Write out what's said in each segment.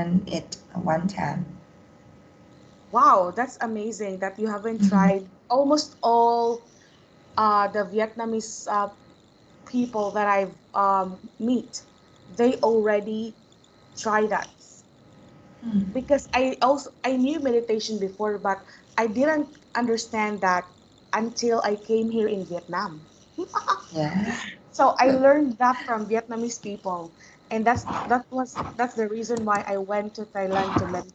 learned it one time. Wow, that's amazing that you haven't Mhm. tried. Almost all the Vietnamese people that I've meet, they already try that. Mm. Because I knew meditation before, but I didn't understand that until I came here in Vietnam. Yeah. So I learned that from Vietnamese people, and that's the reason why I went to Thailand to meditate.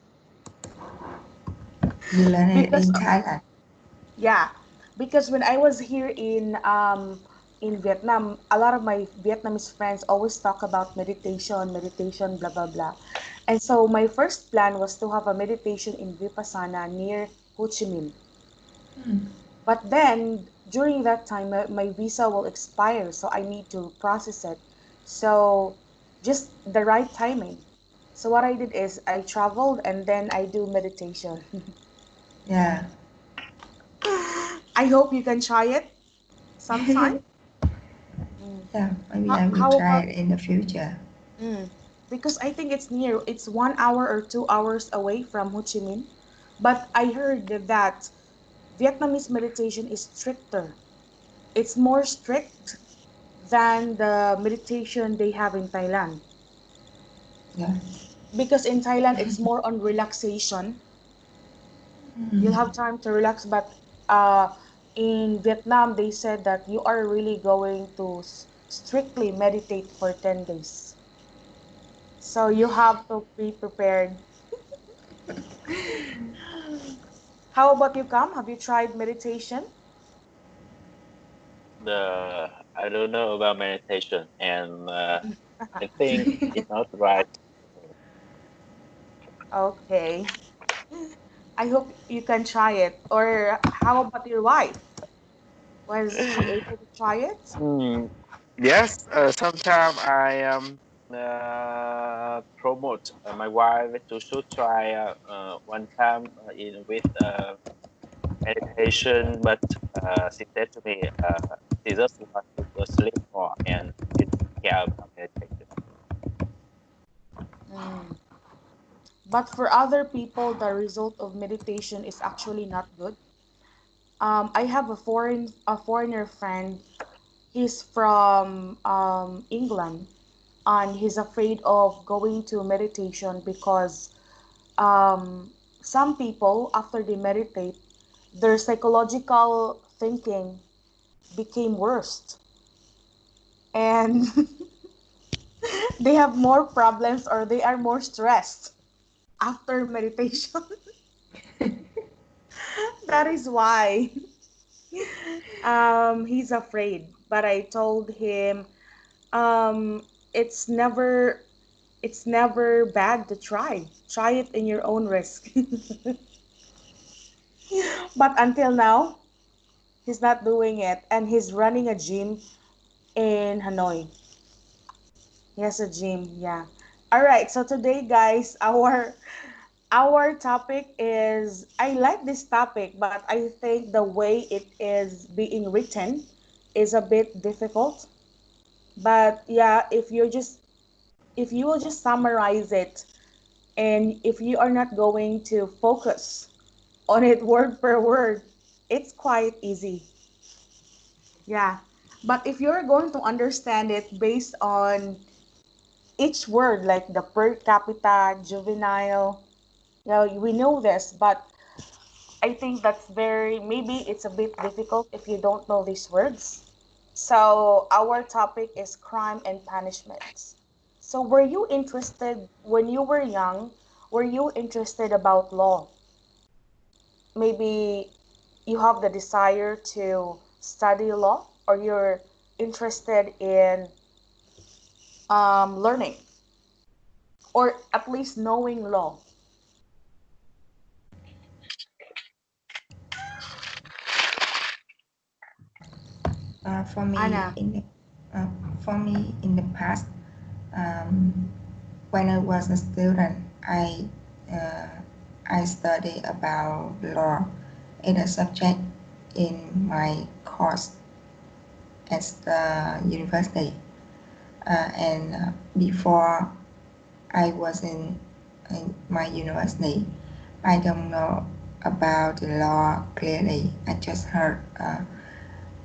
You learn it Because in Thailand. yeah, because when I was here in Vietnam, a lot of my Vietnamese friends always talk about meditation, meditation, blah blah blah. And so my first plan was to have a meditation in Vipassana near Ho Chi Minh. Mm. But then during that time, my visa will expire, so I need to process it. So just the right timing. So what I did is I traveled and then I do meditation. Yeah. I hope you can try it sometime. Mm. Yeah, maybe I will How try about it in the future. mm, because I think it's near, it's 1 hour or 2 hours away from Ho Chi Minh. But I heard that Vietnamese meditation is stricter. It's more strict than the meditation they have in Thailand. Yeah. Because in Thailand, it's more on relaxation. You'll Mm. have time to relax, but uh, in Vietnam, they said that you are really going to strictly meditate for 10 days. So you have to be prepared. How about you, Kam? Have you tried meditation? I don't know about meditation, and I think it's not right. Okay. I hope you can try it. Or how about your wife? Was she able to try it? Hmm. Yes, sometimes I promote my wife to should try one time in with meditation, but she said to me, she just want to go sleep more and she don't care about meditation. Mm. But for other people, the result of meditation is actually not good. I have a foreigner friend. He's from England, and he's afraid of going to meditation because some people, after they meditate, their psychological thinking became worse, and they have more problems or they are more stressed after meditation. That is why he's afraid. But I told him um, it's never it's never bad to try. Try it in your own risk. But until now, he's not doing it, and he's running a gym in Hanoi. He has a gym, yeah. All right, so today, guys, our topic is, I like this topic, but I think the way it is being written is a bit difficult. But yeah, if you will just summarize it, and if you are not going to focus on it word per word, it's quite easy. Yeah. But if you're going to understand it based on each word, like the per capita, juvenile, we know this, but I think that's maybe it's a bit difficult if you don't know these words. So, our topic is crime and punishments. So, were you interested when you were young? Were you interested about law? Maybe you have the desire to study law, or you're interested in learning, or at least knowing law. Uh, for me, Anna. in the, uh, for me, in the past, um, when I was a student, uh, I studied about law in a subject in my course at the university. And before I was in in my university. I don't know about the law clearly. I just heard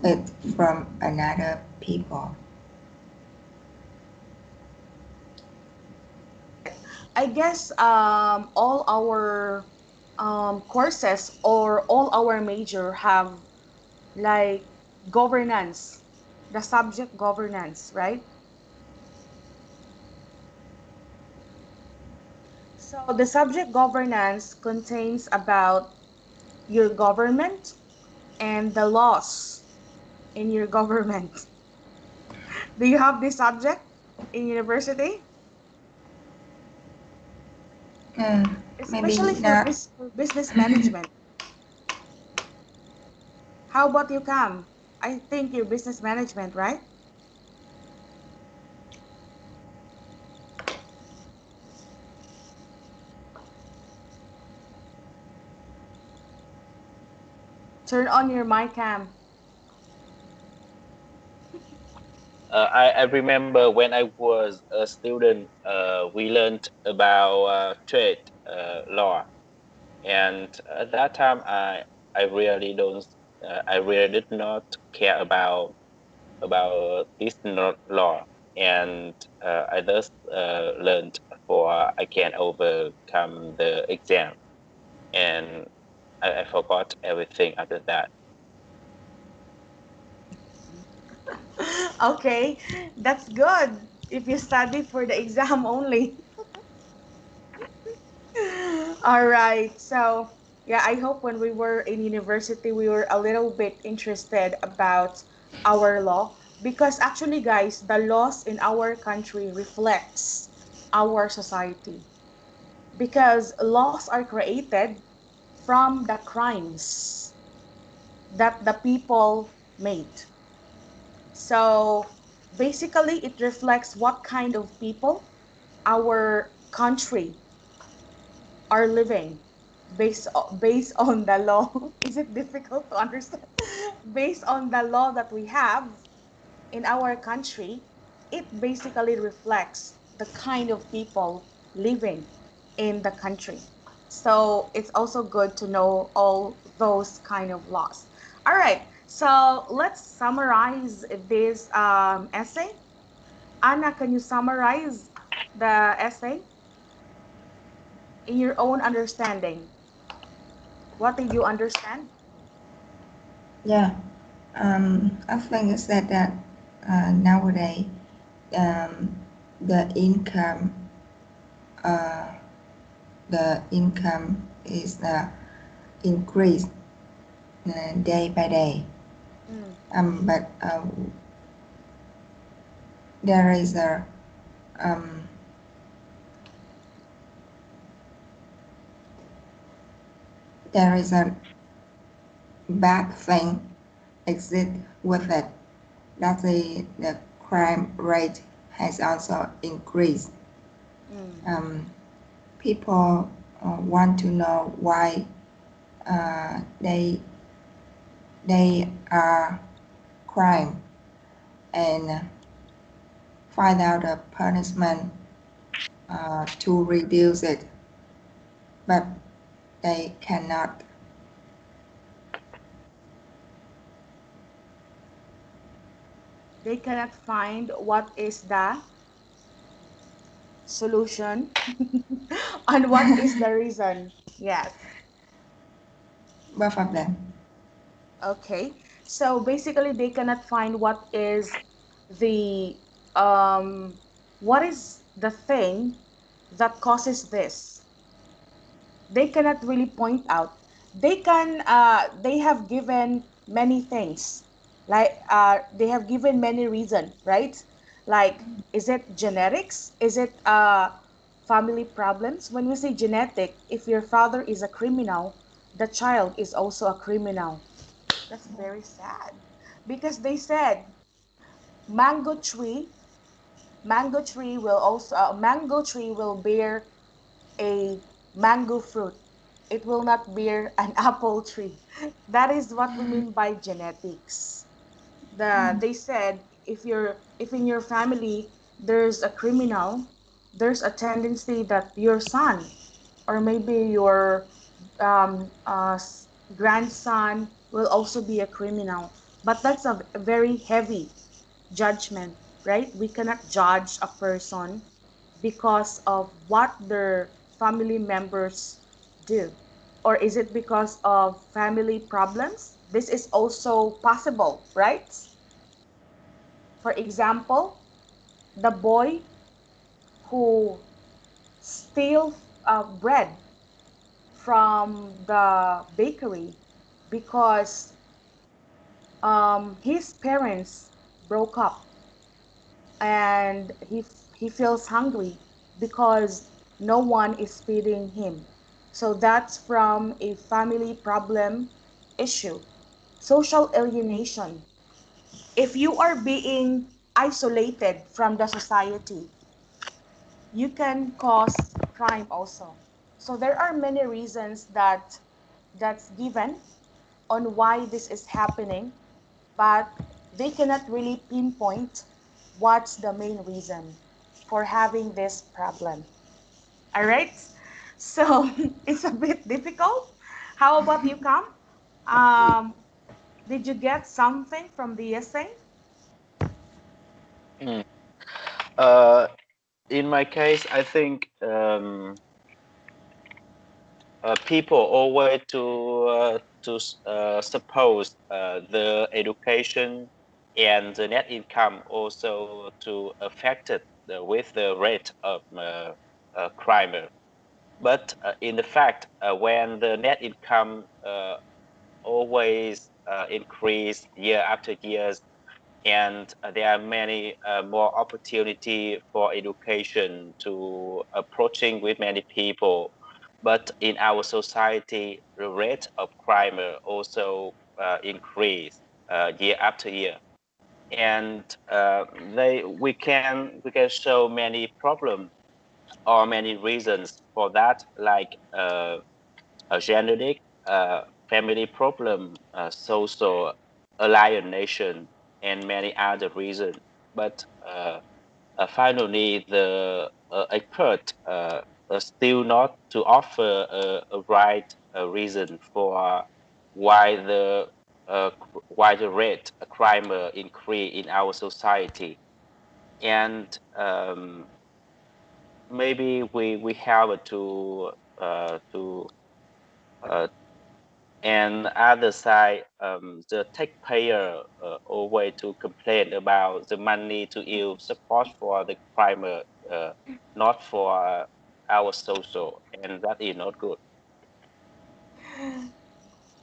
it from another people. Right. I guess all our courses or all our major have like governance, the subject governance, right? So the subject governance contains about your government and the laws in your government. Do you have this subject in university? Uh, Maybe Especially not. for business management. How about you, Cam? I think you're business management, right? Turn on your mic, Cam. I remember when I was a student, we learned about trade law, and at that time, I really don't, I really did not care about this law, and I just learned for I can overcome the exam, and I forgot everything after that. Okay, that's good if you study for the exam only. All right. So, yeah, I hope when we were in university, we were a little bit interested about our law because actually, guys, the laws in our country reflects our society because laws are created from the crimes that the people made. So, basically, it reflects what kind of people our country are living based on the law. Is it difficult to understand? Based on the law that we have in our country, it basically reflects the kind of people living in the country. So it's also good to know all those kind of laws. All right, so let's summarize this essay. Anna, can you summarize the essay in your own understanding? What did you understand? Yeah, I think it's said that nowadays um, the income uh, the income is increased day by day. Mm. But there is a um, there is a bad thing exist with it. That the crime rate has also increased. Mm. Um, People want to know why they are crime and find out a punishment to reduce it, but they cannot. They cannot find what is the solution and what is the reason. Yes. Both of them. Okay. So basically they cannot find the um what is the thing that causes this. They cannot really point out. They have given many things. Like they have given many reason, right? Like is it genetics? Is it family problems? When we say genetic, if your father is a criminal, the child is also a criminal. That's very sad. Because they said mango tree, mango tree will bear a mango fruit. It will not bear an apple tree. That is what we mean by genetics. They said if in your family there's a criminal, there's a tendency that your son or maybe your grandson will also be a criminal. But that's a very heavy judgment, right? We cannot judge a person because of what their family members do. Or is it because of family problems? This is also possible, right? For example, the boy who steals bread from the bakery because his parents broke up and he feels hungry because no one is feeding him. So that's from a family problem issue. Social alienation. If you are being isolated from the society, you can cause crime also. So there are many reasons that's given on why this is happening, but they cannot really pinpoint what's the main reason for having this problem. All right? So it's a bit difficult. How about you, Cam? Um, did you get something from the essay? Mm. Uh, in my case, I think people always to suppose the education and the net income also to affected with the rate of crime. But in the fact, when the net income always increase year after years, and there are many more opportunity for education to approaching with many people. But in our society, the rate of crime also increase year after year, and they we can show many problems or many reasons for that, like a genetic, family problem, social alienation, and many other reasons. But finally, the expert still not to offer a right reason for why why the rate of crime increase in our society, and maybe we have to uh, and other side, the taxpayer always to complain about the money to use support for the primer, not for our social, and that is not good.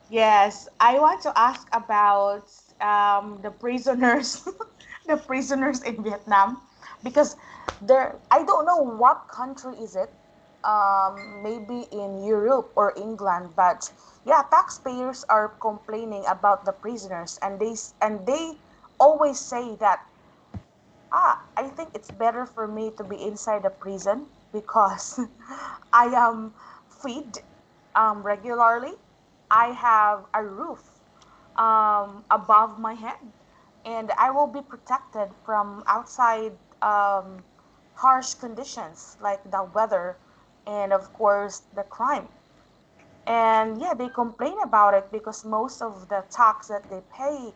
Yes, I want to ask about the prisoners, the prisoners in Vietnam, because there, I don't know what country is it, maybe in Europe or England, but yeah, taxpayers are complaining about the prisoners, and they always say that I think it's better for me to be inside a prison because I am fed regularly. I have a roof above my head, and I will be protected from outside um, harsh conditions like the weather and, of course, the crime. And yeah, they complain about it because most of the tax that they pay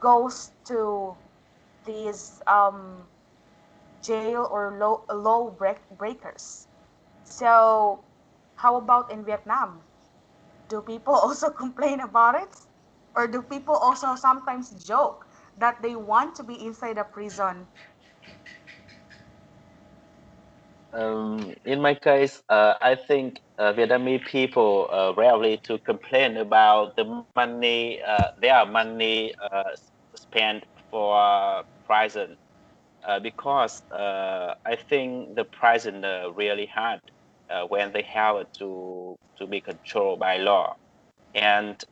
goes to these jail or breakers. So, how about in Vietnam? Do people also complain about it? Or do people also sometimes joke that they want to be inside a prison? In my case, I think Vietnamese people rarely to complain about the money, their money spent for prison, because I think the prison really hard when they have to be controlled by law, and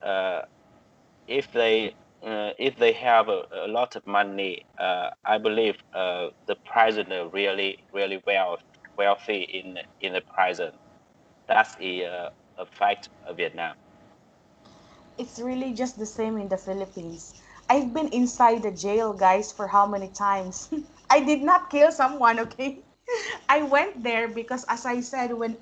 if they have a lot of money, I believe the prisoner really wealthy in the prison. That's a fact of Vietnam. It's really just the same in the Philippines. I've been inside the jail, guys, for how many times? I did not kill someone, okay? I went there because, as I said, when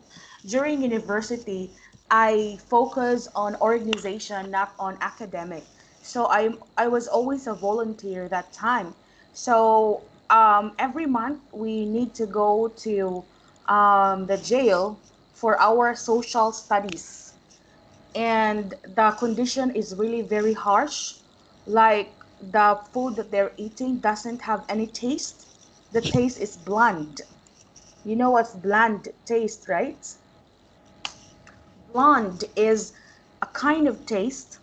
during university, I focus on organization, not on academic. So I was always a volunteer that time. So every month we need to go to the jail for our social studies, and the condition is really very harsh. Like, the food that they're eating doesn't have any taste. The taste is bland. You know what's bland taste, right? Blonde is a kind of taste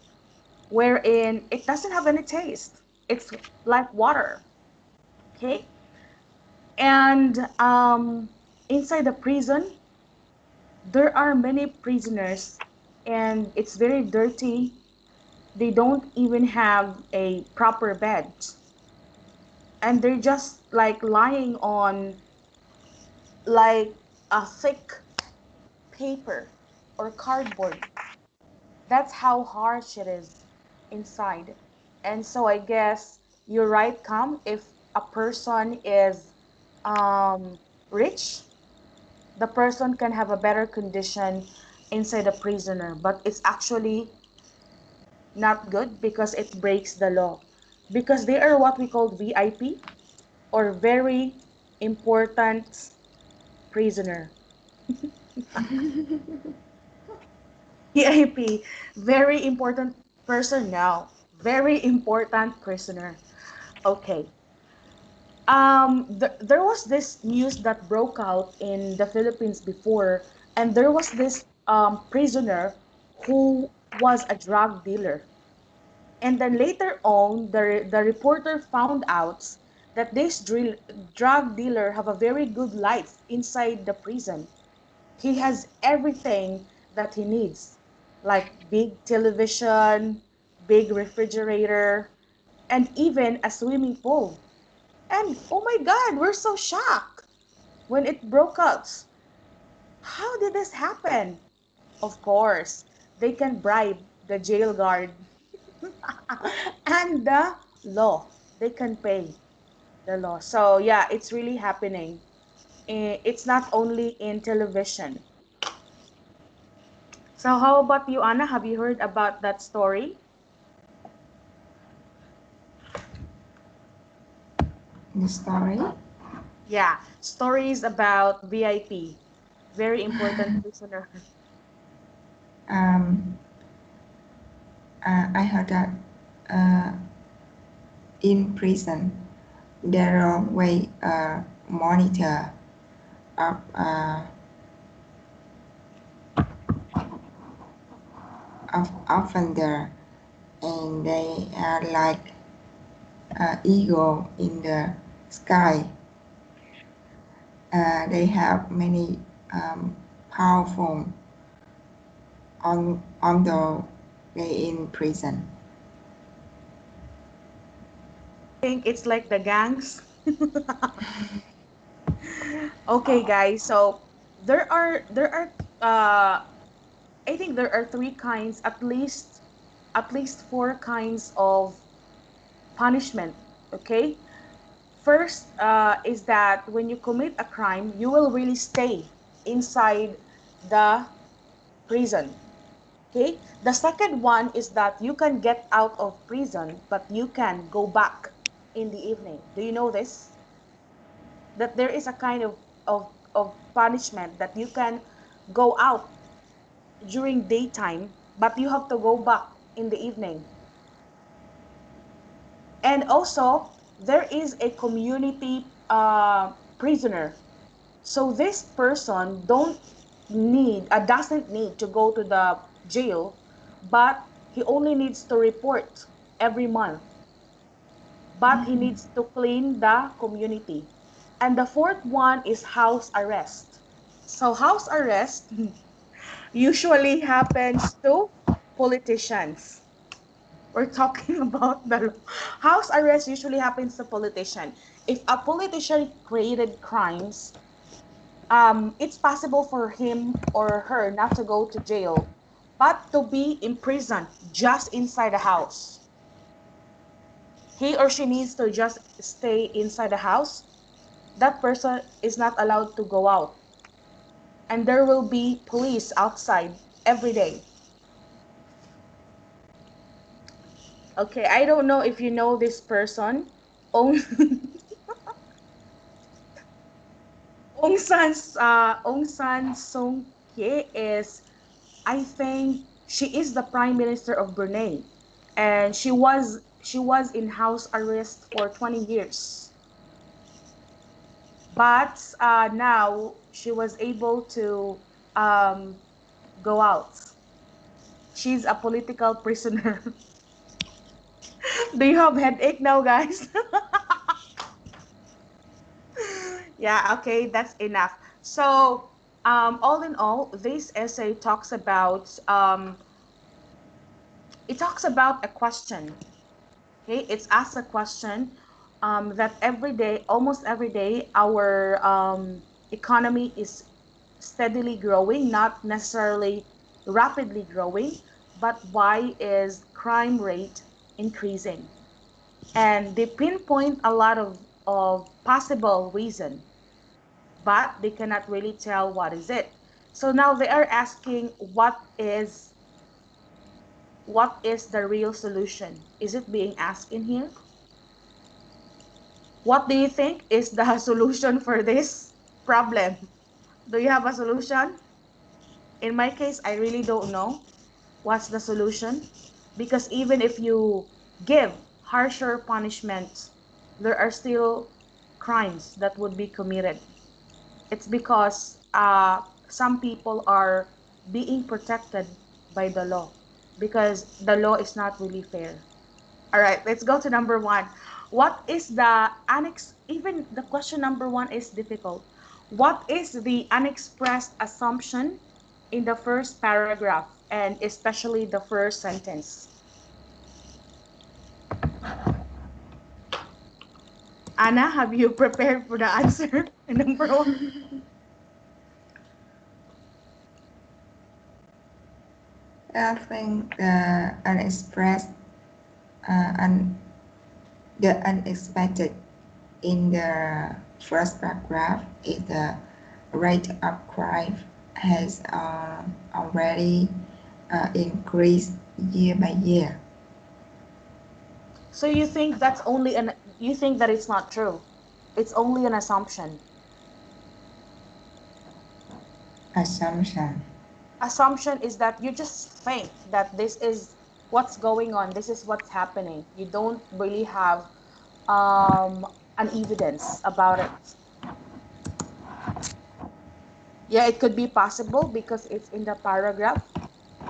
wherein it doesn't have any taste. It's like water. Okay. And inside the prison, there are many prisoners, and it's very dirty. They don't even have a proper bed, and they're just like lying on like a thick paper or cardboard. That's how harsh it is inside. And so I guess you're right, Cam. If a person is um, rich, the person can have a better condition inside a prisoner, but it's actually not good because it breaks the law. Because they are what we call VIP, or very important prisoner. VIP, very important person now. Very important prisoner. Okay. There was this news that broke out in the Philippines before, and there was this prisoner who was a drug dealer. And then later on, the reporter found out that this drug dealer have a very good life inside the prison. He has everything that he needs, like big television, big refrigerator, and even a swimming pool. And oh my God, we're so shocked when it broke out. How did this happen? Of course, they can bribe the jail guard and the law. They can pay the law. So yeah, it's really happening. It's not only in television. So how about you, Anna? Have you heard about that story? The story. Yeah, stories about VIP, very important prisoner. Um, I heard that uh, in prison there are way monitor of offender, and they are like eagle in the sky. They have many powerful although they in prison. I think it's like the gangs. Okay, guys. So there are I think there are three kinds, at least four kinds of punishment. Okay. First is that when you commit a crime, you will really stay inside the prison. Okay. The second one is that you can get out of prison, but you can go back in the evening. Do you know this? That there is a kind of punishment that you can go out during daytime, but you have to go back in the evening. And also, there is a community prisoner. So this person doesn't need to go to the jail, but he only needs to report every month. But he needs to clean the community. And the fourth one is house arrest. So house arrest usually happens to politicians. We're talking about the house arrest usually happens to politician. If a politician created crimes, it's possible for him or her not to go to jail, but to be imprisoned just inside the house. He or she needs to just stay inside the house that person is not allowed to go out, and there will be police outside every day. Okay, I don't know if you know this person. Ong Aung San Suu Kyi is, I think she is the Prime Minister of Brunei, and she was in house arrest for 20 years. But now she was able to um, go out. She's a political prisoner. Do you have headache now, guys? Yeah, okay, that's enough. So, all in all, this essay talks about it talks about a question. Okay, it's asked a question that every day, almost every day, our economy is steadily growing, not necessarily rapidly growing, but why is crime rate increasing? And they pinpoint a lot of possible reason, but they cannot really tell what is it. So now they are asking what is the real solution? Is it being asked in here? What do you think is the solution for this problem? Do you have a solution? In my case, I really don't know what's the solution, because even if you give harsher punishments, there are still crimes that would be committed. It's because some people are being protected by the law, because the law is not really fair. All right, let's go to number one. What is the even the question number one is difficult. What is the unexpressed assumption in the first paragraph, and especially the first sentence? Anna, have you prepared for the answer? Number one. I think un, the unexpected in the first paragraph is the rate of crime has already increased year by year. So you think that it's not true. It's only an assumption. Assumption. Assumption is that you just think that this is what's going on, this is what's happening. You don't really have um, an evidence about it. Yeah, it could be possible because it's in the paragraph.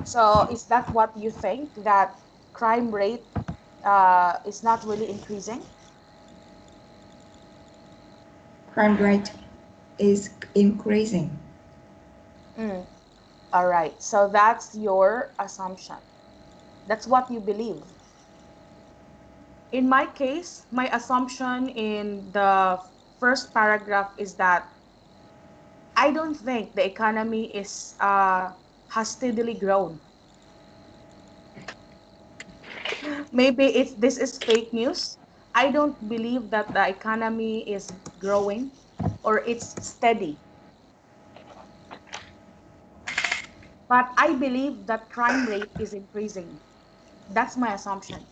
So is that what you think, that crime rate is not really increasing? Crime rate is increasing. Mm. All right. So that's your assumption. That's what you believe. In my case, my assumption in the first paragraph is that I don't think the economy is has steadily grown. Maybe it's this is fake news. I don't believe that the economy is growing or it's steady. But I believe that crime rate is increasing. That's my assumption.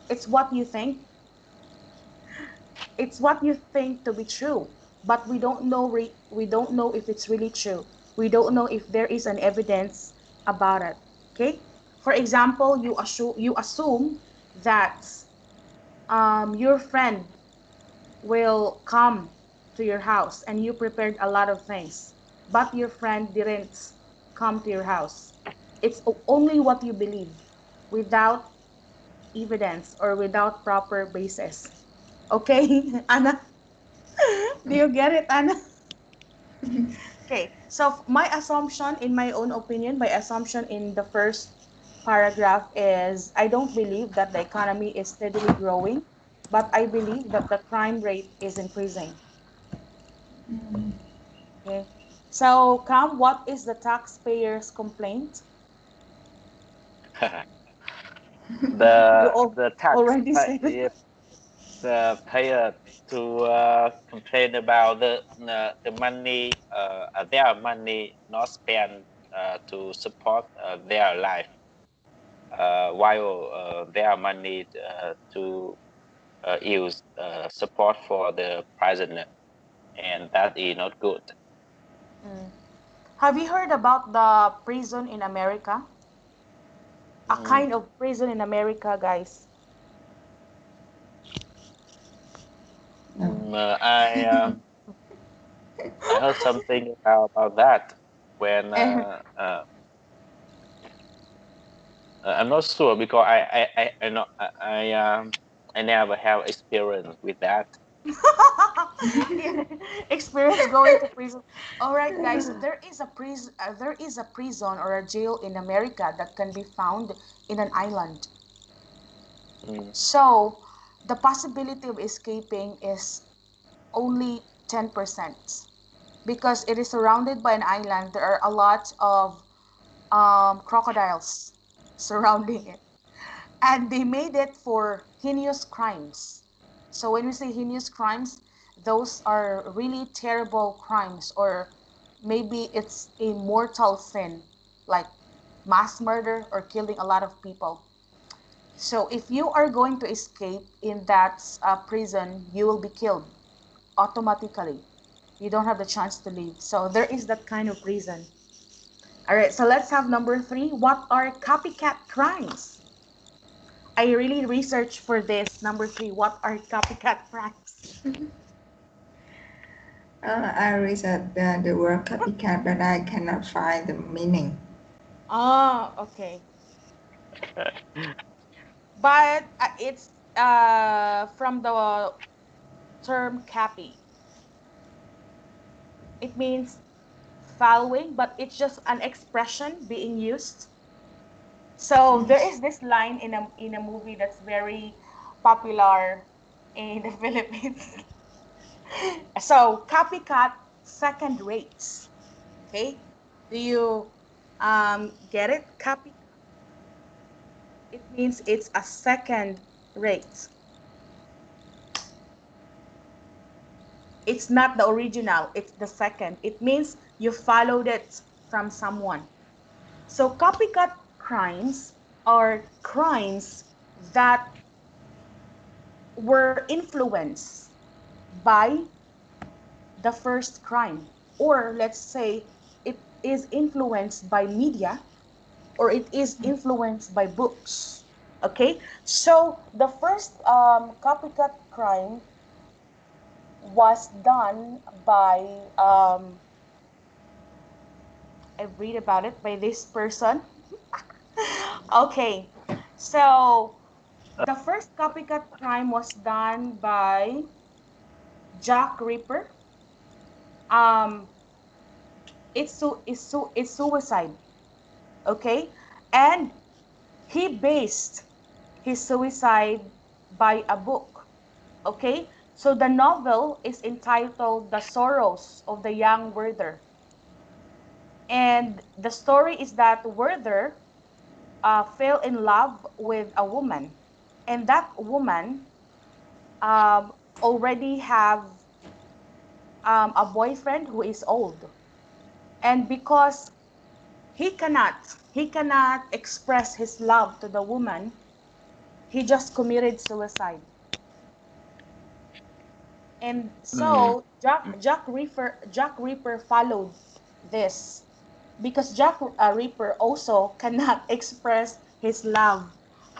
It's what you think. It's what you think to be true, but we don't know if it's really true. We don't know if there is an evidence about it. Okay? For example, you assume that your friend will come to your house and you prepared a lot of things, but your friend didn't come to your house. It's only what you believe without evidence or without proper basis. Okay, Anna? Do you get it, Anna? Okay, so my assumption, in my own opinion, my assumption in the first paragraph is I don't believe that the economy is steadily growing, but I believe that the crime rate is increasing. Mm, Okay. So, Cam, what is the taxpayer's complaint? You the all the tax already said it. tired to complain about the money, their money not spent to support their life, while their money to use support for the prisoner, and that is not good. Mm. Have you heard about the prison in America? A Mm, kind of prison in America, guys. No. I heard something about that when I'm not sure because I know I never have experience with that. Yeah, experience going to prison. All right, guys, there is a prison or a jail in America that can be found in an island. Mm, So, the possibility of escaping is only 10% because it is surrounded by an island. There are a lot of crocodiles surrounding it, and they made it for heinous crimes. So when we say heinous crimes, those are really terrible crimes, or maybe it's a mortal sin, like mass murder or killing a lot of people. So if you are going to escape in that prison, you will be killed automatically. You don't have the chance to leave. So there is that kind of prison. All right, so let's have number three. What are copycat crimes? I really researched for this. Number three, what are copycat crimes? I researched the word copycat, but I cannot find the meaning. Oh, okay. But it's from the term copy. It means following, but it's just an expression being used. So there Yes. is this line in a movie that's very popular in the Philippines. So copycat second rates. Okay, do you get it? Copy. It means it's a second rate. It's not the original. It's the second. It means you followed it from someone. So copycat crimes are crimes that were influenced by the first crime, or let's say it is influenced by media, or it is influenced by books. Okay, so the first copycat crime was done by I read about it by this person. Okay, so the first copycat crime was done by Jack Ripper. Um, it's suicide. Okay, and he based his suicide by a book. Okay, so the novel is entitled "The Sorrows of the Young Werther," and the story is that Werther fell in love with a woman, and that woman already have a boyfriend who is old, and because he cannot express his love to the woman, he just committed suicide. And mm, so Jack Reaper followed this because Jack Reaper also cannot express his love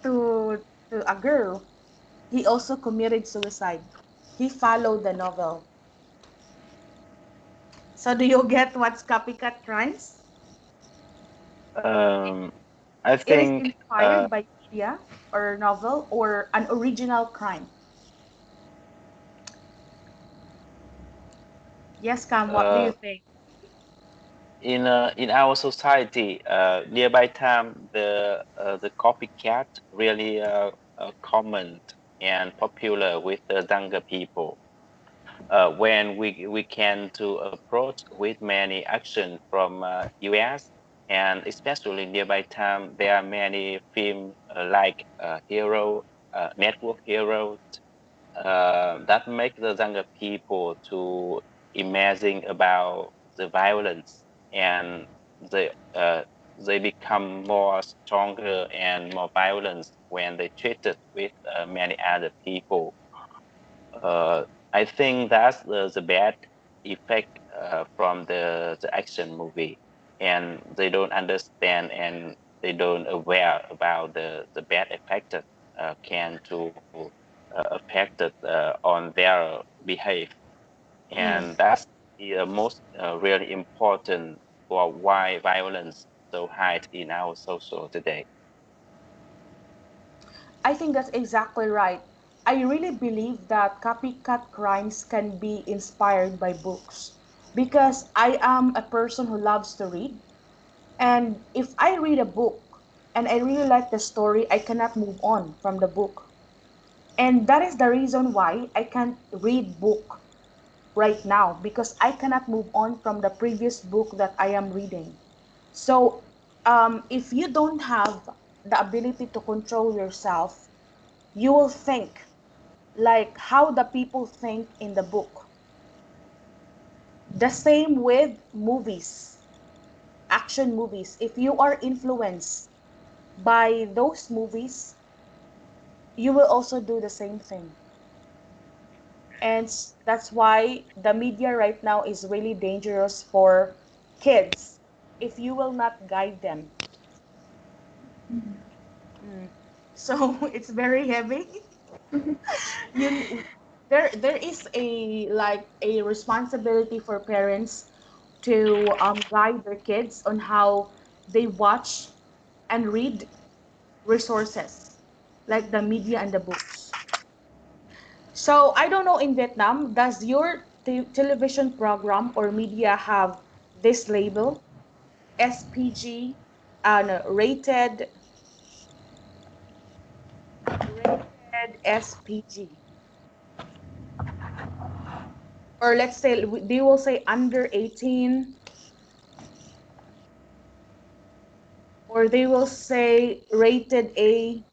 to a girl. He also committed suicide. He followed the novel. So do you get what's copycat crimes? um, I It is think inspired by media or novel or an original crime. Yes, Cam, what do you uh, think? in our society, nearby time the copycat really common and popular with the younger people. When we can to approach with many action from US, and especially nearby time there are many film like Hero, Network Heroes, that make the younger people to imagine about the violence, and they uh, they become more stronger and more violent when they treated with many other people. uh, I think that's the bad effect from the action movie, and they don't understand, and they don't aware about the bad effect that can to affect it, on their behavior, Mm. and that's the most really important for why violence so high in our social today. I think that's exactly right. I really believe that copycat crimes can be inspired by books because I am a person who loves to read. And if I read a book and I really like the story, I cannot move on from the book. And that is the reason why I can't read book right now because I cannot move on from the previous book that I am reading. So, if you don't have the ability to control yourself, you will think like how the people think in the book. The same with movies, action movies. If you are influenced by those movies, you will also do the same thing. And that's why the media right now is really dangerous for kids if you will not guide them. Mm. So it's very heavy. You there is a like a responsibility for parents to guide their kids on how they watch and read resources like the media and the books. So I don't know in Vietnam, does your television program or media have this label SPG and rated SPG, or let's say they will say under 18, or they will say rated A.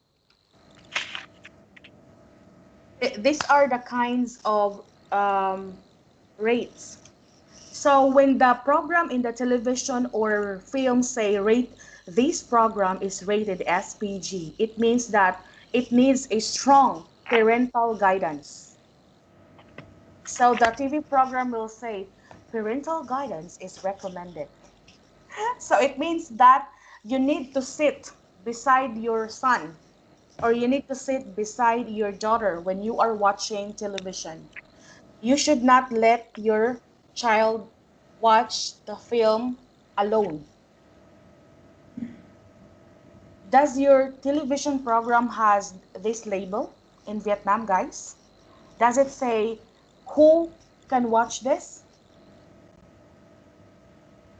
These are the kinds of rates. So when the program in the television or film say rate this program is rated SPG, it means that it needs a strong parental guidance. So the TV program will say parental guidance is recommended. So it means that you need to sit beside your son or you need to sit beside your daughter when you are watching television. You should not let your child watch the film alone. Does your television program has this label in Vietnam, guys? Does it say who can watch this?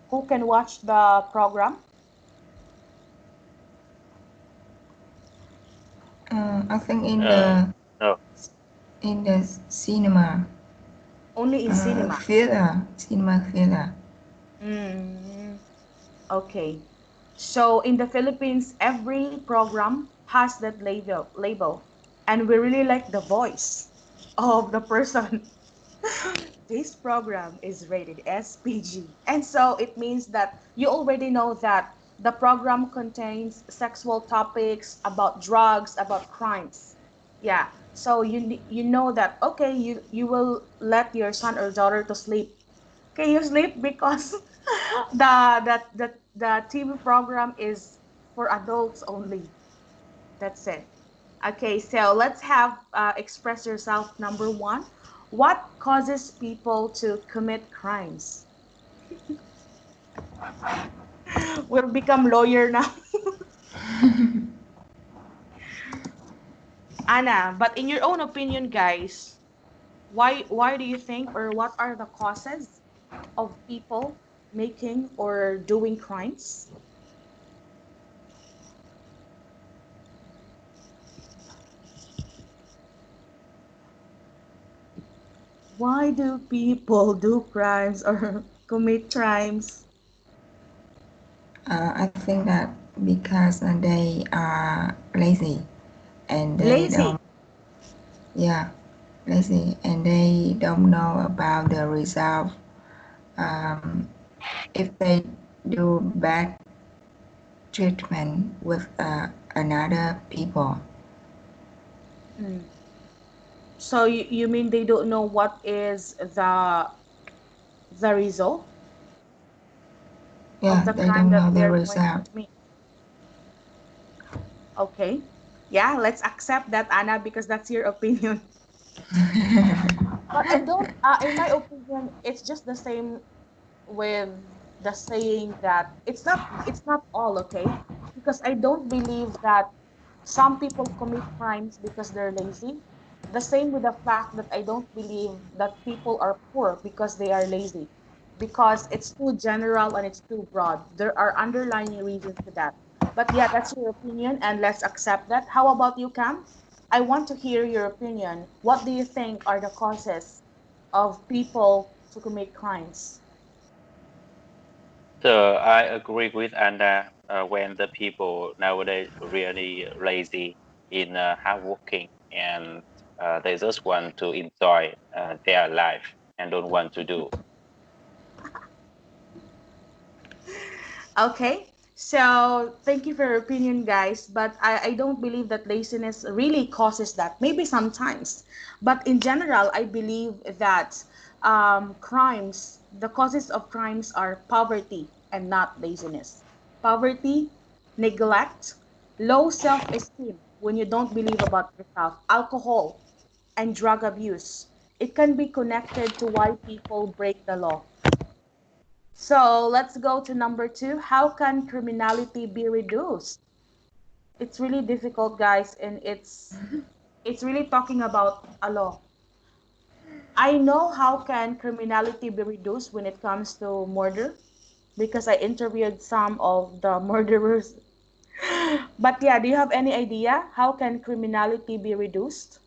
Who can watch the program? I think No. in the cinema, Only in cinema. cinema theater. Mm, okay. So in the Philippines, every program has that label, and we really like the voice of the person. This program is rated SPG. And so it means that you already know that the program contains sexual topics about drugs, about crimes. Yeah. So you know that okay, you will let your son or daughter to sleep. Okay, you sleep because the TV program is for adults only. That's it. Okay, so let's have express yourself number one. What causes people to commit crimes? We'll become lawyer now, Anna. But in your own opinion, guys, why do you think or what are the causes of people making or doing crimes? Why do people do crimes or commit crimes? I think that because they are lazy and they Lazy. don't, yeah, lazy, and they don't know about the result. Um, if they do bad treatment with another people. Mm. So you mean they don't know what is the result of Yeah, the they crime don't that know they the are going to result. commit? Okay. Yeah, let's accept that, Anna, because that's your opinion. But I don't, in my opinion, it's just the same with the saying that it's not all okay, because I don't believe that some people commit crimes because they're lazy. The same with the fact that I don't believe that people are poor because they are lazy, because it's too general and it's too broad. There are underlying reasons to that. But yeah, that's your opinion and let's accept that. How about you, Cam? I want to hear your opinion. What do you think are the causes of people to commit crimes? So I agree with Anna when the people nowadays really lazy in hardworking and they just want to enjoy their life and don't want to do. Okay, so thank you for your opinion, guys. But I don't believe that laziness really causes that. Maybe sometimes. But in general, I believe that the causes of crimes are poverty and not laziness. Poverty, neglect, low self esteem when you don't believe about yourself, alcohol, and drug abuse. It can be connected to why people break the law. So let's go to number two. How can criminality be reduced? It's really difficult, guys, and it's really talking about a law. I know how can criminality be reduced when it comes to murder because I interviewed some of the murderers. But yeah, do you have any idea how can criminality be reduced?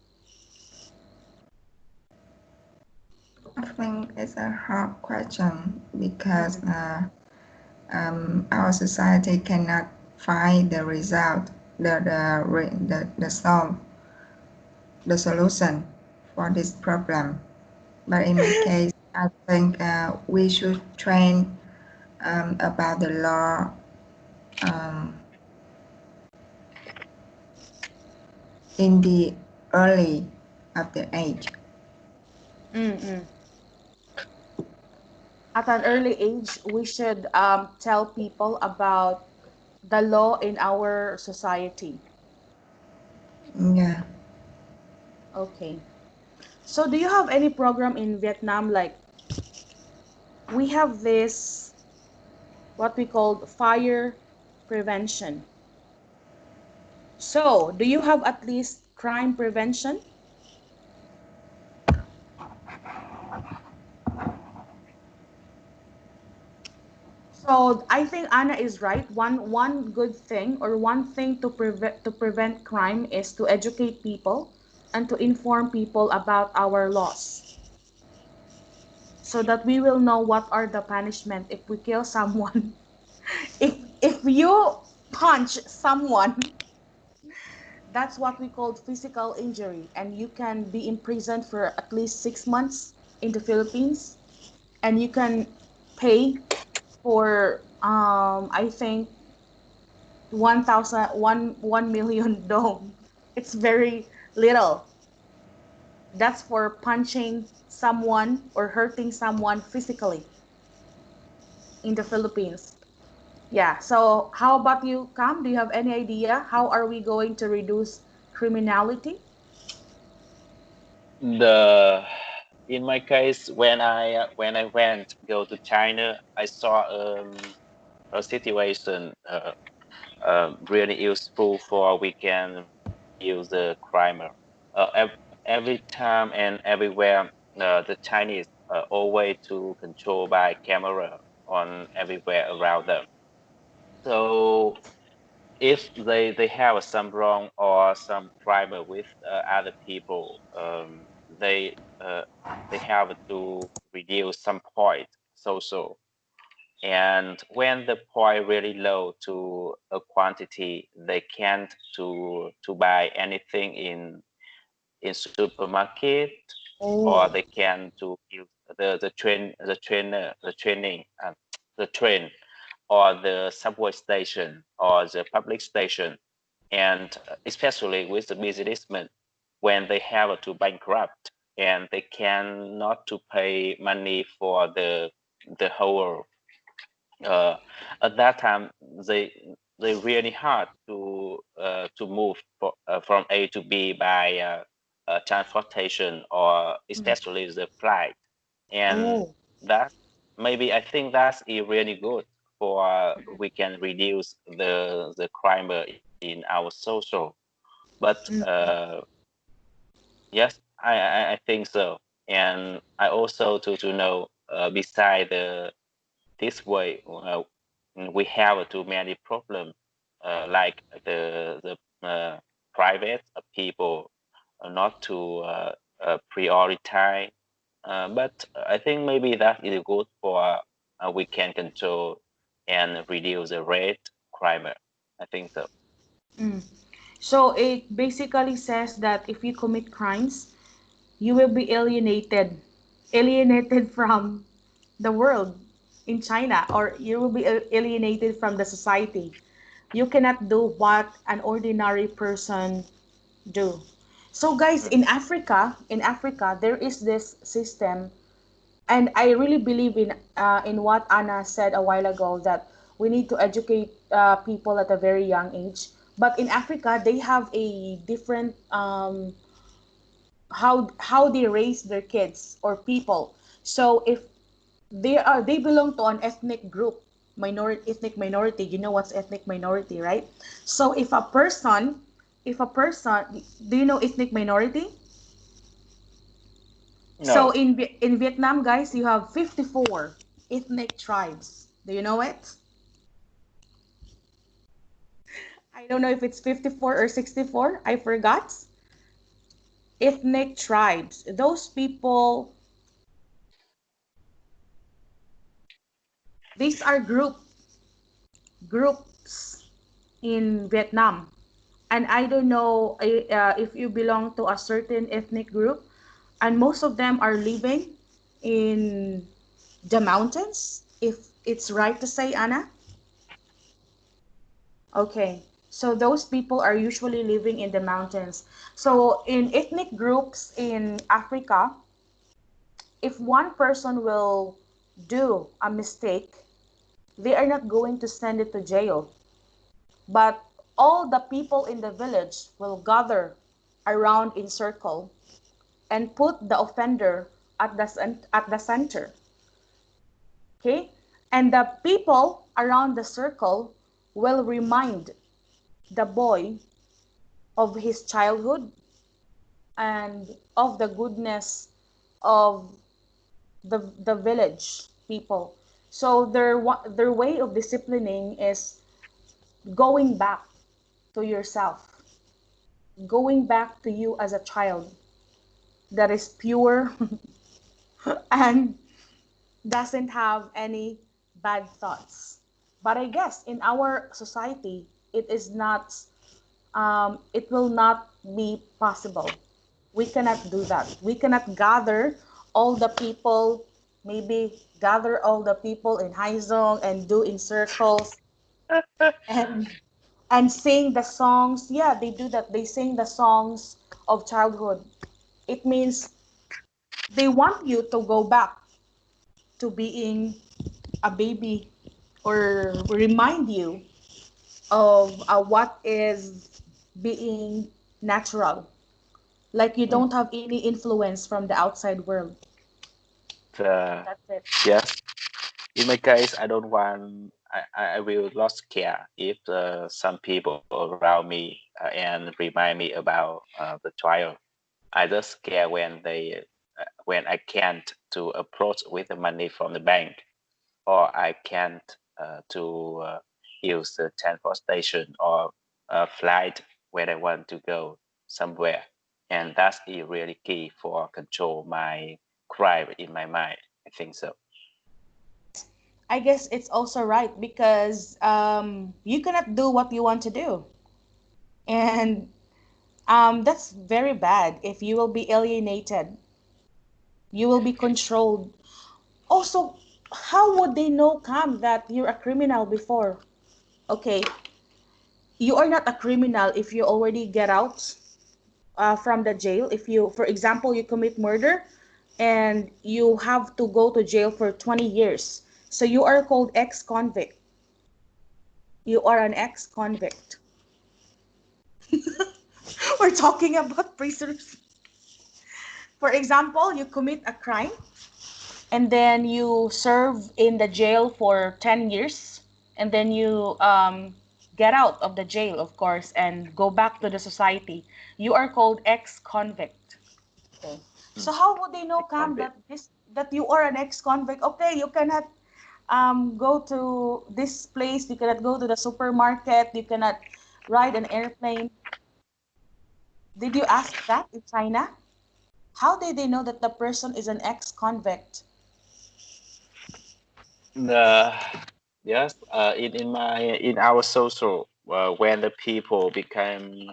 I think it's a hard question because Mm, our society cannot find the result, the solve, the solution for this problem. But in my case, I think we should train about the law um, in the early of the age. mm, mm. At an early age, we should tell people about the law in our society. Yeah. Okay. So, do you have any program in Vietnam? Like, we have this, what we call fire prevention. So, do you have at least crime prevention? So, I think Anna is right. One good thing or one thing to prevent crime is to educate people and to inform people about our laws so that we will know what are the punishment if we kill someone. If you punch someone, that's what we call physical injury, and you can be imprisoned for at least 6 months in the Philippines, and you can pay for I think 1,000 1 million dong. It's very little. That's for punching someone or hurting someone physically in the Philippines. Yeah. So how about you, Cam? Do you have any idea how are we going to reduce criminality? The in my case, when I went go to China, I saw a situation really useful for we can reduce the crime. Every time and everywhere, the Chinese always to control by camera on everywhere around them. So if they have some wrong or some crime with other people, they have to reduce some point so and when the point really low to a quantity they can't to buy anything in supermarket, or Oh. they can to use the training, the train, or the subway station, or the public station, and especially with the businessmen when they have to bankrupt and they cannot to pay money for the whole, uh, at that time they really hard to move from A to B by transportation, or Mm. especially the flight. And Oh. that, maybe I think that's really good for, we can reduce the crime in our social. But yes, I think so. And I also to know, beside this way, we have too many problems, like the private people not to prioritize. But I think maybe that is good for, we can control and reduce the rate crime. I think so. Mm. So it basically says that if you commit crimes, you will be alienated from the world in China, or you will be alienated from the society. You cannot do what an ordinary person do. So guys, Mm. in Africa, there is this system, and I really believe in what Anna said a while ago, that we need to educate people at a very young age. But in Africa, they have a different how they raise their kids or people. So if they belong to an ethnic group, ethnic minority. You know what's ethnic minority, right? So if a person, do you know ethnic minority? So No. in Vietnam, guys, you have 54 ethnic tribes. Do you know it? I don't know if it's 54 or 64. I forgot. Ethnic tribes. Those people, these are groups in Vietnam. And I don't know if you belong to a certain ethnic group, and most of them are living in the mountains, if it's right to say, Anna. Okay, so those people are usually living in the mountains. So in ethnic groups in Africa, if one person will do a mistake, they are not going to send it to jail, but all the people in the village will gather around in circle and put the offender at at the center. Okay, and the people around the circle will remind the boy of his childhood and of the goodness of the village people. So their way of disciplining is going back to yourself, going back to you as a child that is pure and doesn't have any bad thoughts. But I guess in our society, it is not, it will not be possible. We cannot do that. We cannot gather all the people, maybe gather all the people in high zone and do in circles and sing the songs. Yeah, they do that. They sing the songs of childhood. It means they want you to go back to being a baby, or remind you of what is being natural, like you Mm. don't have any influence from the outside world. uh, That's it. yes. In my case, I don't want. I will lost care if some people around me and remind me about the trial. I just scare when when I can't to approach with the money from the bank, or I can't to use the transportation or flight when I want to go somewhere. And that's really key for control my crime in my mind. I think so. Yes, I guess it's also right because you cannot do what you want to do, and That's very bad. If you will be alienated, you will be controlled. Also, how would they know, Cam, that you're a criminal before? Okay, you are not a criminal if you already get out from the jail. If you, for example, you commit murder and you have to go to jail for 20 years. So you are called ex-convict. You are an ex-convict. We're talking about prisoners. For example, you commit a crime and then you serve in the jail for 10 years and then you get out of the jail, of course, and go back to the society. You are called ex-convict. Okay. Mm. So how would they know, Like Cam, convict. that you are an ex-convict? Okay, you cannot go to this place, you cannot go to the supermarket, you cannot ride an airplane. Did you ask that in China? How did they know that the person is an ex-convict? Uh, yes, in our social, when the people become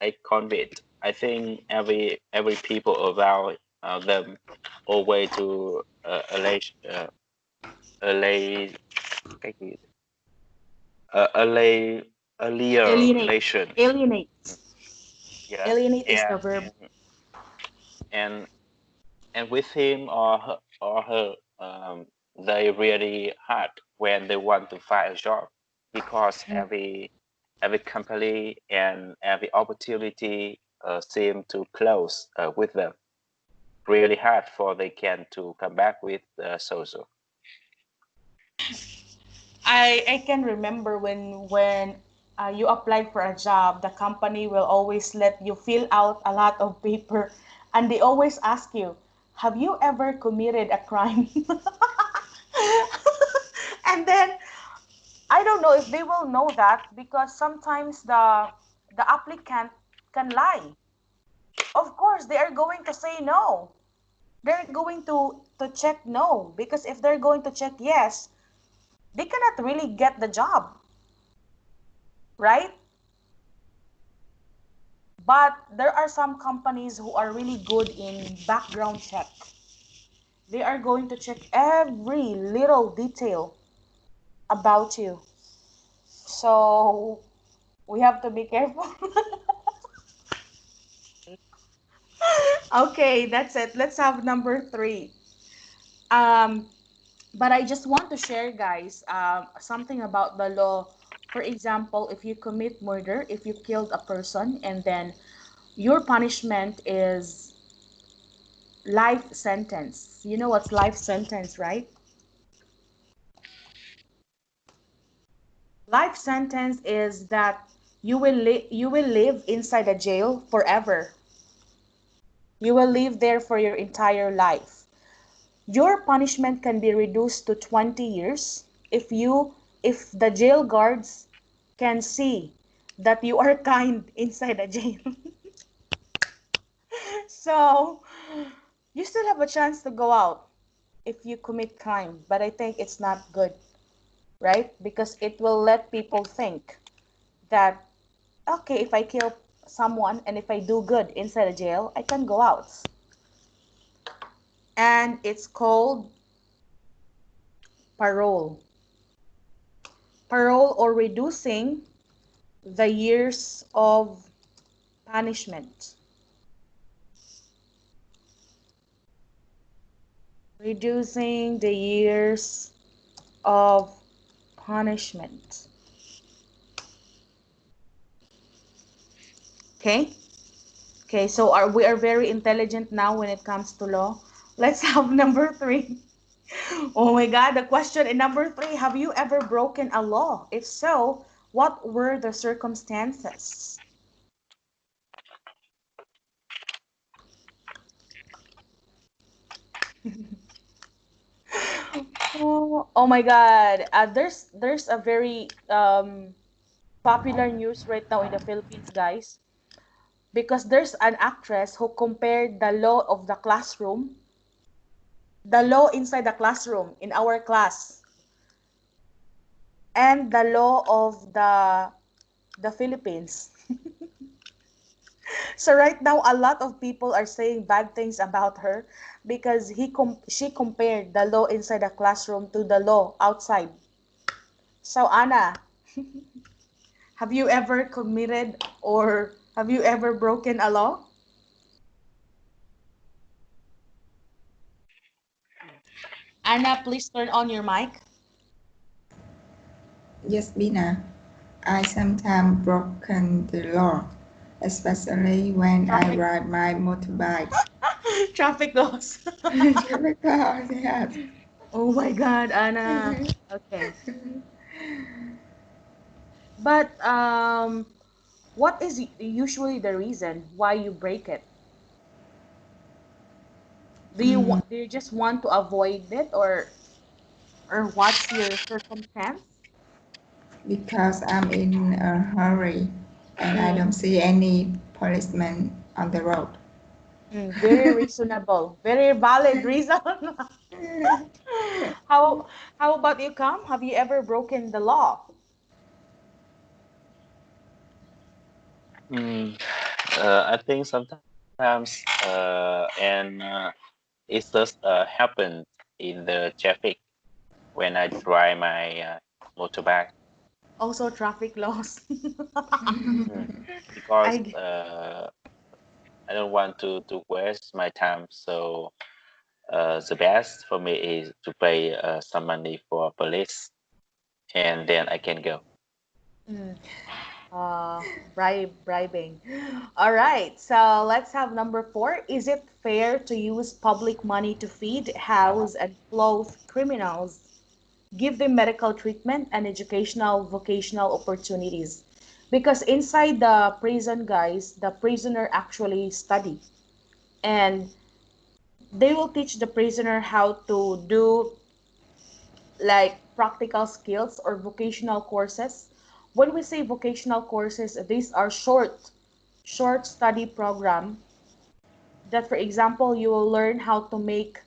a convict, I think every people around them always to allay cái gì Alienate. alienation. Alienate. Yes, Alienate is the verb. and and with him or her, they really hard when they want to find a job because Mm. every company and every opportunity seem to close with them. Really hard for they can to come back with social. I can remember when you applied for a job, the company will always let you fill out a lot of paper, and they always ask you, "Have you ever committed a crime?" And then I don't know if they will know that because sometimes the applicant can lie. Of course, they are going to say no. They're going to check no because if they're going to check yes, they cannot really get the job, right? But there are some companies who are really good in background check. They are going to check every little detail about you. So we have to be careful. Okay, that's it. Let's have number three. Um, but I just want to share, guys, something about the law. For example, if you commit murder, if you killed a person, and then your punishment is life sentence. You know what's life sentence, right? Life sentence is that you will live inside a jail forever. You will live there for your entire life. Your punishment can be reduced to 20 years if the jail guards can see that you are kind inside a jail. So, you still have a chance to go out if you commit crime, but I think it's not good, right? Because it will let people think that okay, if I kill someone and if I do good inside a jail, I can go out. And it's called parole. Parole or reducing the years of punishment. Reducing the years of punishment. Okay? Okay, so we are very intelligent now when it comes to law. Let's have number three. Oh my God, the question in number three, have you ever broken a law? If so, what were the circumstances? Oh my God, there's a very popular news right now in the Philippines, guys, because there's an actress who compared the law of the classroom, the law inside the classroom in our class, and the law of the Philippines. So right now, a lot of people are saying bad things about her because she compared the law inside the classroom to the law outside. So Anna, have you ever committed or have you ever broken a law? Anna, please turn on your mic. Yes, Bina. I sometimes broken the law, especially when I Traffic ride my motorbike. traffic laws. Because, yes. Oh my God, Anna. Okay. But what is usually the reason why you break it? Mm, Do you just want to avoid it or what's your circumstance? because I'm in a hurry and I Mm, don't see any policeman on the road. very reasonable, very valid reason. how how about you, Cam? Have you ever broken the law? Mm, I think sometimes it just happens in the traffic when I drive my motorbike. Also traffic laws. Mm. Because I I don't want to waste my time. So the best for me is to pay some money for police, and then I can go. mm, bribing. All right, so let's have number four. Is it fair to use public money to feed, house, and clothe criminals, give them medical treatment and educational, vocational opportunities? Because inside the prison, guys, the prisoner actually study, and they will teach the prisoner how to do like practical skills or vocational courses. When we say vocational courses, these are short study program that, for example, you will learn how to make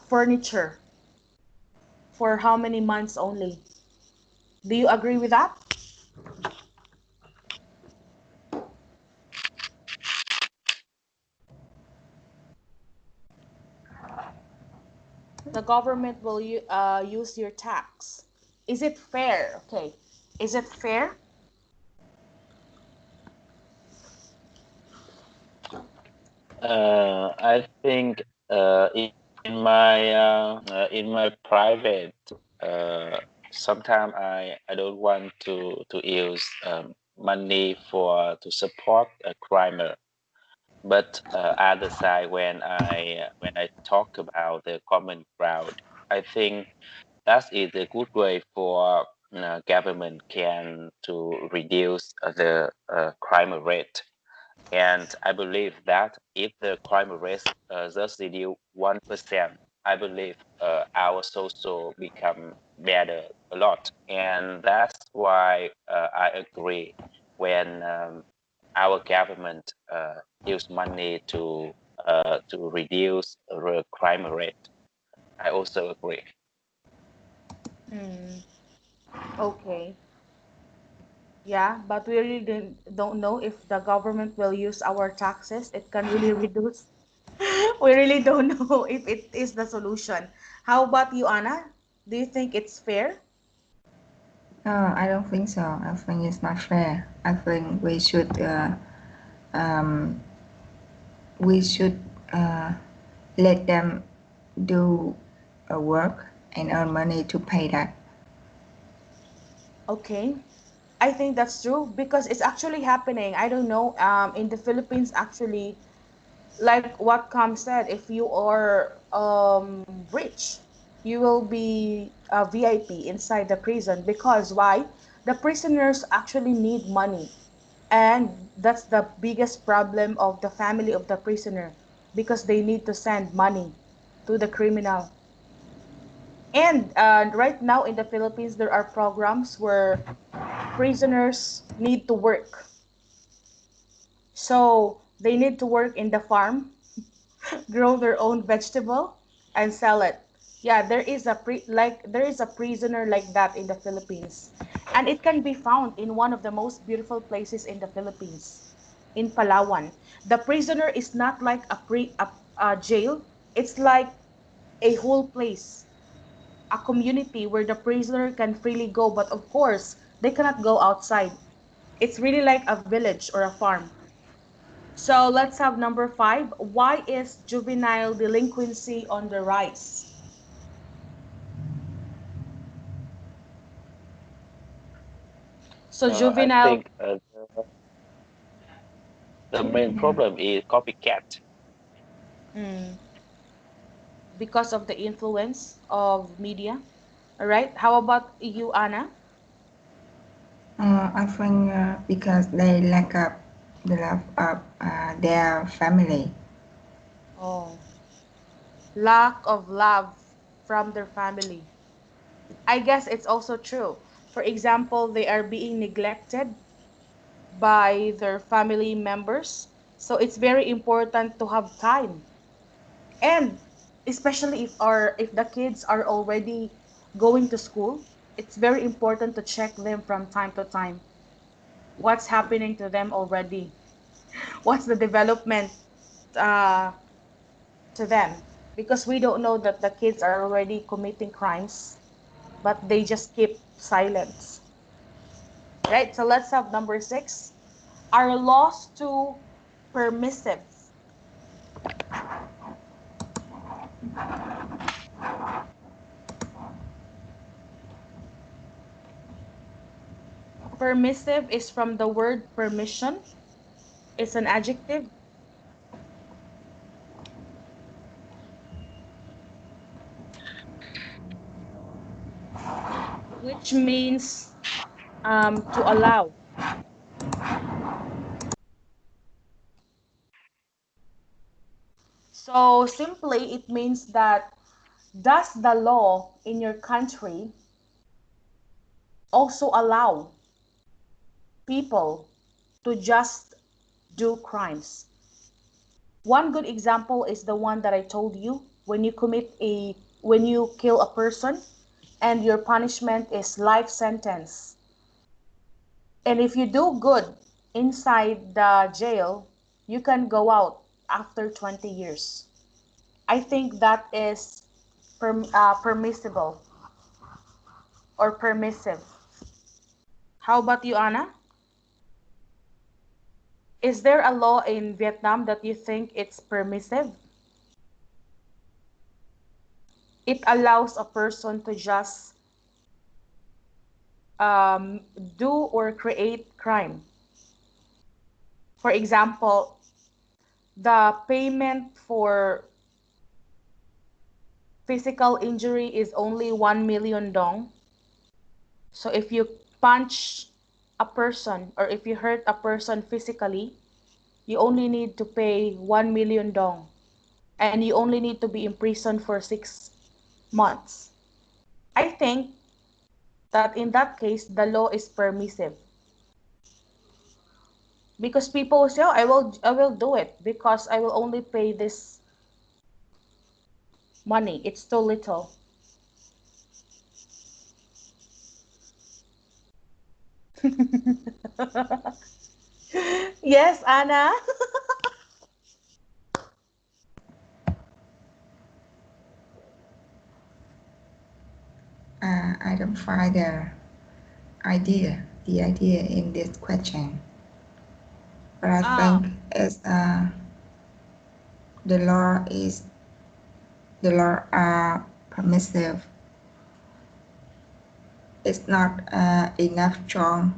furniture for how many months only. Do you agree with that? The government will use your tax. Is it fair? Okay. Is it fair? I think in my private, uh, sometimes I don't want to use money for to support a crimer. But other side, when I talk about the common crowd, I think that is a good way for government can to reduce the crime rate. And I believe that if the crime rate just reduce 1%, I believe our social become better a lot. And that's why I agree when our government use money to reduce the crime rate. I also agree. Hmm. Okay. Yeah, but we really don't know if the government will use our taxes. It can really reduce. We really don't know if it is the solution. How about you, Anna? Do you think it's fair? I don't think so. I think it's not fair. I think um, we should uh, let them do a work and earn money to pay that. Okay. I think that's true because it's actually happening. I don't know. In the Philippines, actually, like what Kam said, if you are rich, you will be a VIP inside the prison because why? The prisoners actually need money, and that's the biggest problem of the family of the prisoner because they need to send money to the criminal. And right now in the Philippines, there are programs where prisoners need to work. So they need to work in the farm, grow their own vegetable, and sell it. Yeah, there is a prisoner like that in the Philippines, and it can be found in one of the most beautiful places in the Philippines. in Palawan. The prisoner is not like a jail. It's like a whole place, a community where the prisoner can freely go, but of course, they cannot go outside. It's really like a village or a farm. So let's have number five. Why is juvenile delinquency on the rise? So I juvenile, think the main problem is copycat. mm, because of the influence of media. All right. How about you, Anna? I think because they lack up the love of their family. Oh, lack of love from their family. I guess it's also true. For example, they are being neglected by their family members. So it's very important to have time. And especially if the kids are already going to school, it's very important to check them from time to time. What's happening to them already? What's the development uh, to them? Because we don't know that the kids are already committing crimes, but they just keep silence. Right? So let's have number six. Are laws too permissive? Permissive is from the word permission. It's an adjective, which means to allow. So simply, it means that does the law in your country also allow people to just do crimes? One good example is the one that I told you when you kill a person and your punishment is life sentence. And if you do good inside the jail, you can go out after 20 years. I think that is permissible or permissive. How about you, Anna? Is there a law in Vietnam that you think it's permissive? It allows a person to just um, do or create crime. For example, the payment for physical injury is only 1 million dong. So if you punch a person or if you hurt a person physically, you only need to pay 1 million dong and you only need to be in prison for 6 months. I think that in that case, the law is permissive because people will say, oh, I will do it because I will only pay this money. It's too little. Yes, Anna. I don't find the idea in this question, but I think um, it's the law is the law are permissive. It's not enough strong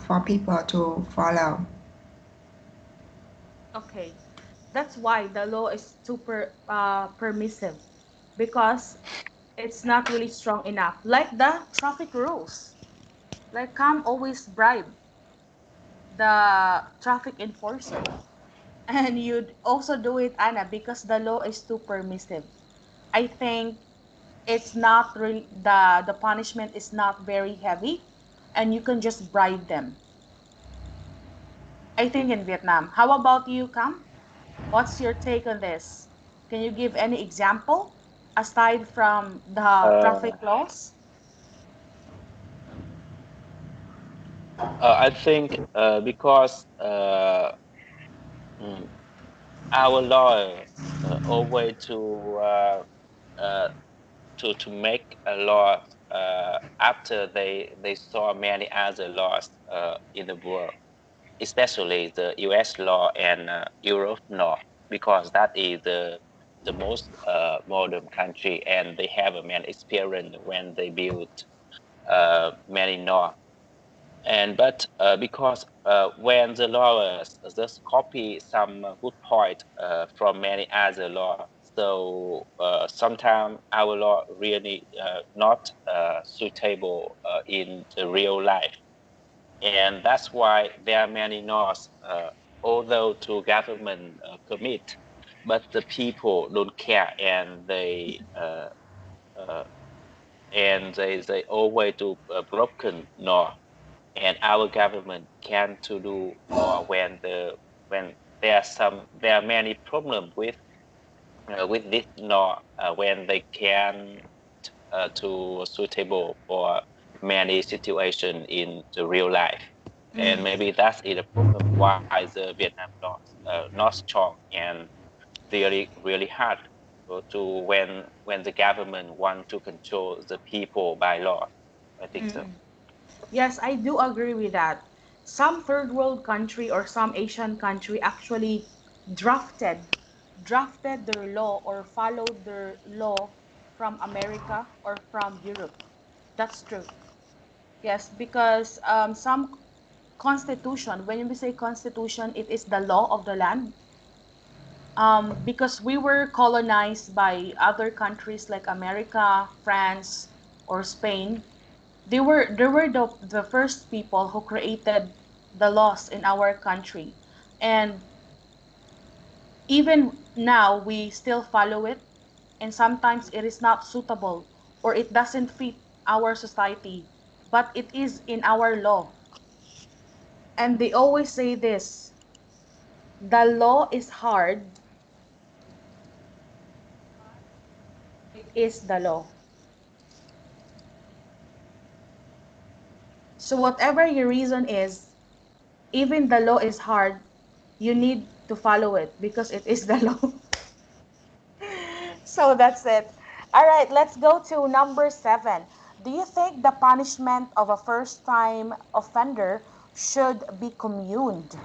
for people to follow. okay. That's why the law is super permissive because it's not really strong enough. Like the traffic rules. Like Cam always bribe the traffic enforcer. And you'd also do it, Anna, because the law is too permissive. I think it's not really the punishment is not very heavy and you can just bribe them. I think in Vietnam. How about you, Cam? What's your take on this? Can you give any example aside from the Uh, traffic laws? I think because mm, our lawyers always uh, to make a law after they saw many other laws in the world, especially the U.S. law and Europe law, because that is the most modern country, and they have a many experience when they build many law. And but because when the lawyers just copy some good point from many other law, so sometimes our law really not suitable in the real life, and that's why there are many laws, although to government commit, but the people don't care, uh, and they always do broken law, and our government can to do law when there are many problem with this law when they can to suitable for many situation in the real life, and maybe that's is the problem why the Vietnam laws not strong and really hard to when the government want to control the people by law. I think so. Yes, I do agree with that. Some third world country or some Asian country actually drafted drafted their law or followed their law from America or from Europe. That's true. Yes, because some constitution, when we say constitution, it is the law of the land. Because we were colonized by other countries like America, France, or Spain, they were the first people who created the laws in our country, and even now we still follow it, and sometimes it is not suitable or it doesn't fit our society, but it is in our law. And they always say this: the law is hard, but it is the law. So whatever your reason is, even the law is hard, you need to follow it because it is the law. So that's it. All right, let's go to number 7. Do you think the punishment of a first time offender should be communed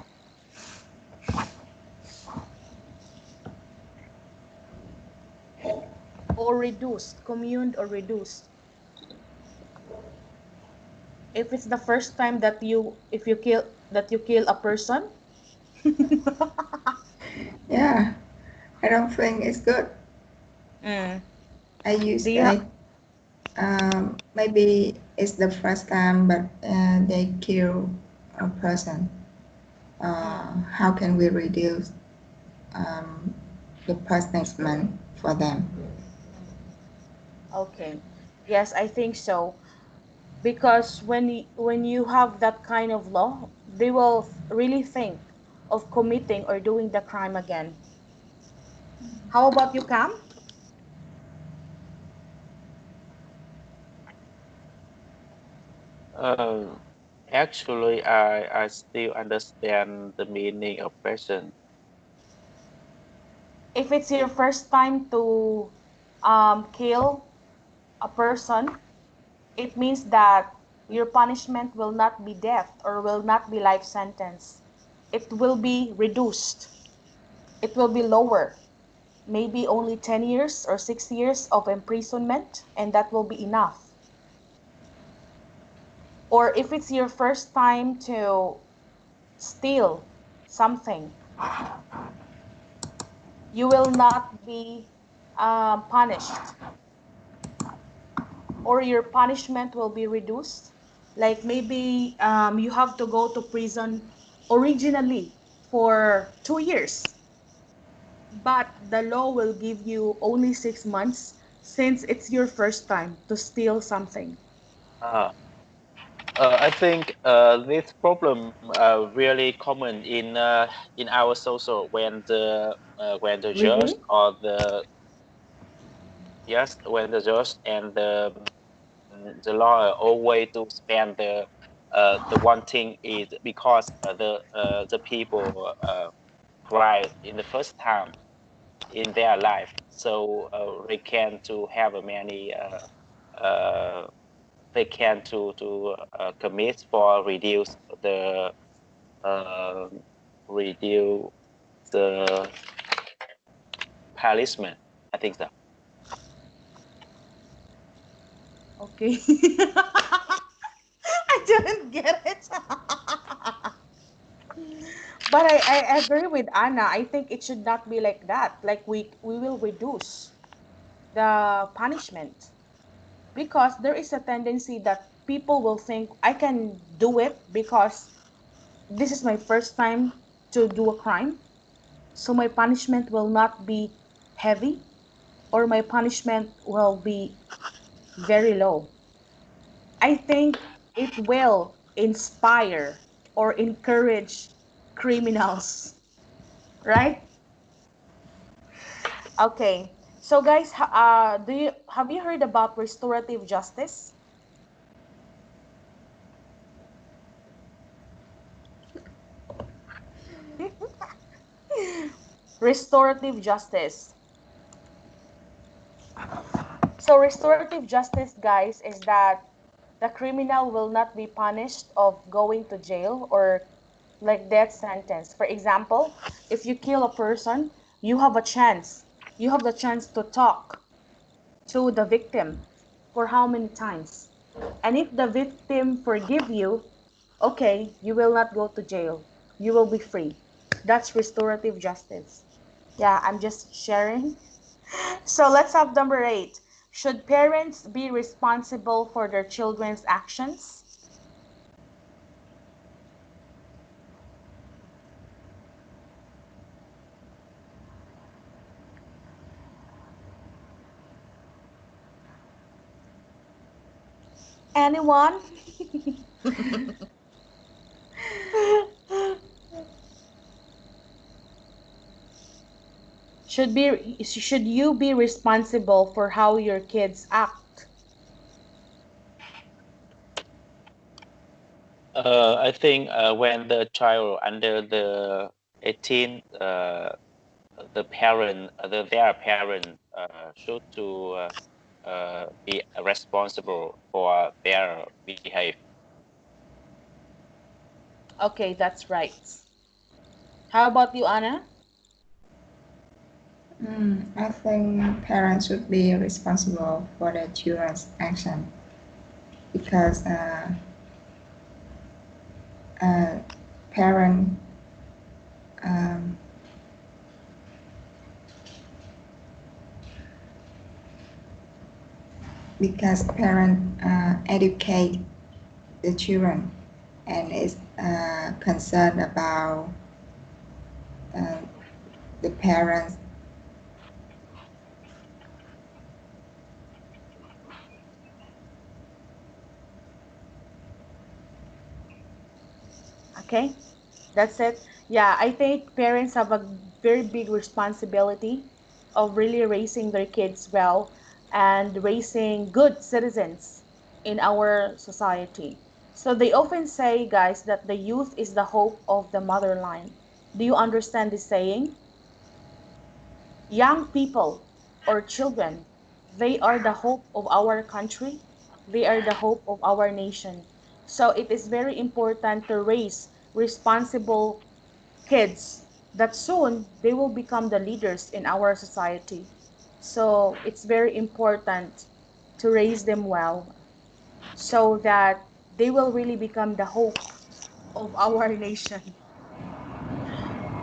or reduced? Communed or reduced? If it's the first time that you kill a person. Yeah, I don't think it's good. Mm. I Do use you I maybe it's the first time, but they kill a person. mm, How can we reduce um, the punishment for them? okay. Yes, I think so. Because when you have that kind of law, they will really think of committing or doing the crime again. How about you, Cam? Um, Actually, I still understand the meaning of question. If it's your first time to kill a person, it means that your punishment will not be death or will not be life sentence. It will be reduced. It will be lower. Maybe only 10 years or 6 years of imprisonment, and that will be enough. Or if it's your first time to steal something, you will not be punished, or your punishment will be reduced. Like maybe you have to go to prison originally for 2 years, but the law will give you only 6 months since it's your first time to steal something. Uh, I think this problem really common in our social when the judge Really? or the yes when the judge and the lawyer always to spend the the one thing is because the people cry in the first time in their life, so they can to have a many uh, they can to commit for uh, reduce the punishment. I think so. Okay. I didn't get it. But I agree with Anna. I think it should not be like that. Like we will reduce the punishment because there is a tendency that people will think I can do it because this is my first time to do a crime. So my punishment will not be heavy or my punishment will be very low. I think it will inspire or encourage criminals, right? Okay. So guys, do you have you heard about restorative justice? Restorative justice. So restorative justice, guys, is that the criminal will not be punished of going to jail or like death sentence. For example, if you kill a person, you have a chance. You have the chance to talk to the victim for how many times? And if the victim forgive you, okay, you will not go to jail. You will be free. That's restorative justice. Yeah, I'm just sharing. So let's have number 8. Should parents be responsible for their children's actions? Anyone? Should you be responsible for how your kids act? I think when the child under the 18, the parent, their parent should to be responsible for their behavior. Okay, that's right. How about you, Anna? I think parents should be responsible for their children's action because uh, parent um, because parent educate the children and is concerned about uh, the parents. Okay, that's it. Yeah, I think parents have a very big responsibility of really raising their kids well and raising good citizens in our society. So they often say, guys, that the youth is the hope of the motherland. Do you understand this saying? Young people or children, they are the hope of our country. They are the hope of our nation. So it is very important to raise responsible kids that soon they will become the leaders in our society. So it's very important to raise them well so that they will really become the hope of our nation.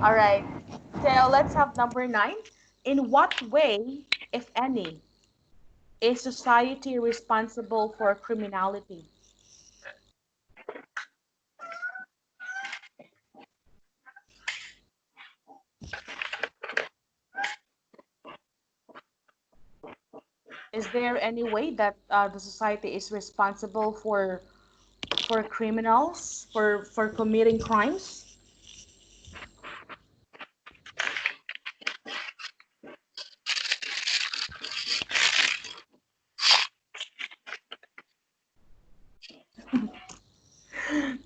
All right. So let's have number 9. In what way, if any, is society responsible for criminality? Is there any way that the society is responsible for criminals for committing crimes?